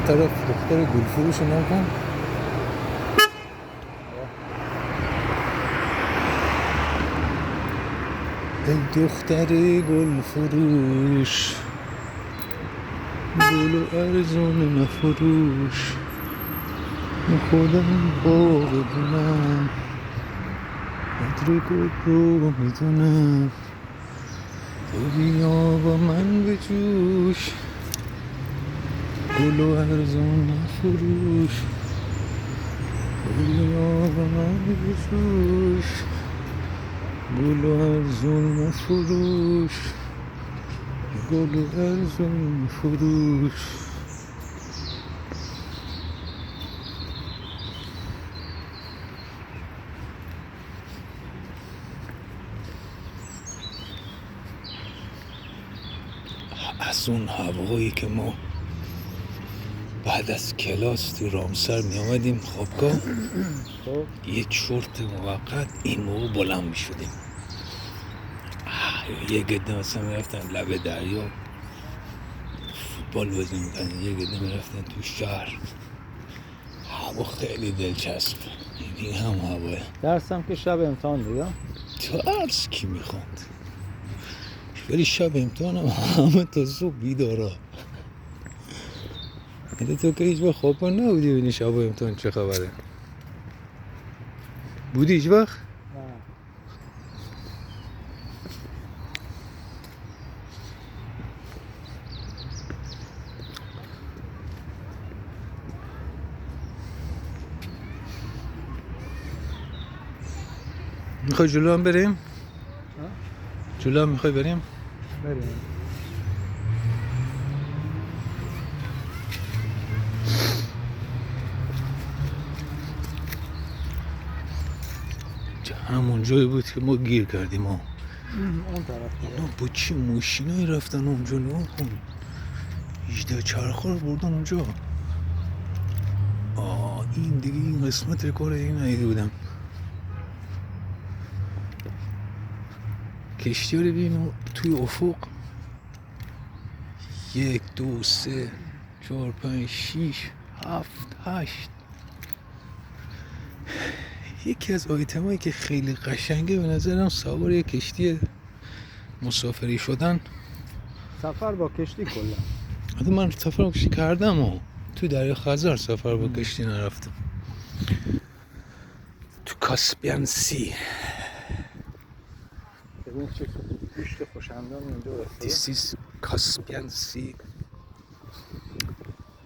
اون طرف دختر گل فروش رو نکن. ای دختر گل فروش، گل و ارزون نفروش، خودم باغ بدونم، قدر گل رو میدونم، تو بیا با من بجوش، گل و ارزون نفروش، تو بیا با من بجوش، گل و ارزون نفروش، گل و ارزون نفروش. از اون هوایی که ما بعد از کلاس تو رامسر می آمدیم خوابگاه، یه چرت موقت این موقع بلند می شدیم، یه گده مثلا می رفتن لب دریا فوتبال بازی میکنن، یه گده می رفتن تو شهر. هوا خیلی دلچسب، این هم هواه. درسم که شب امتحان دیگه. درس کی میخوند؟ ولی شب امتحان همه تا صبح بیدارا. تو که هیچ وقت خواب نبودی ببینی شب امتحان چه خبره؟ بودی هیچ وقت؟ نه. میخوای جلو هم بریم؟ جلو هم میخوای بریم؟ بریم. همون جایی بود که ما گیر کردیم ها. اون طرف اونا با چی ماشینایی رفتن اونجا؟ نگاه کن، 18 چرخه رو بردن اونجا. این دیگه این قسمت کار این ندیده بودم. کشتی ها رو ببین توی افق، 1 2 3 4 5 6 7 8. یکی از آیتم هایی که خیلی قشنگه به نظرم سوار یک کشتی مسافری شدن. سفر با کشتی کلا. حتی من سفر با کشتی کردم و تو دریا خزر سفر با کشتی نرفتم. تو کاسپیان سی. ببین چه گوشت خوشمزه اینجا رسیده. This is Caspian Sea,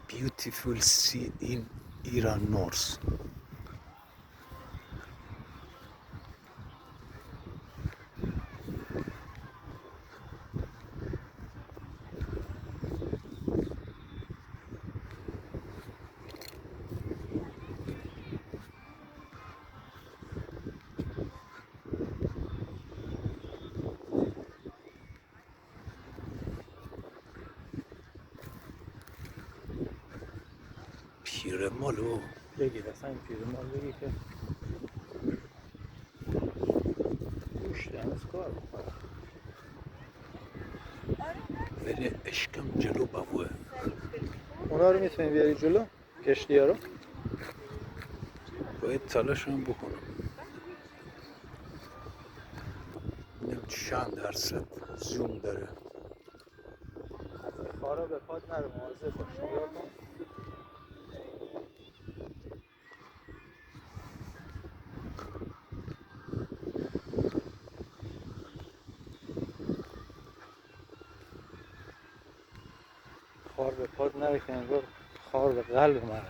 beautiful sea in Iran North. پیرمالو بگیر اصلا این پیرمال بگی که گوشت هنوز کار میکنه. ولی اشکم جلو بابوه. اونا رو میتونی بیاری جلو کشتی ها رو. باید تلاش هم بکنم ببینم چند درصد زوم داره. خارا به پاد نره، مواظب باش. نگاه کن. خار به پاد نره که انگار خار به قلب من.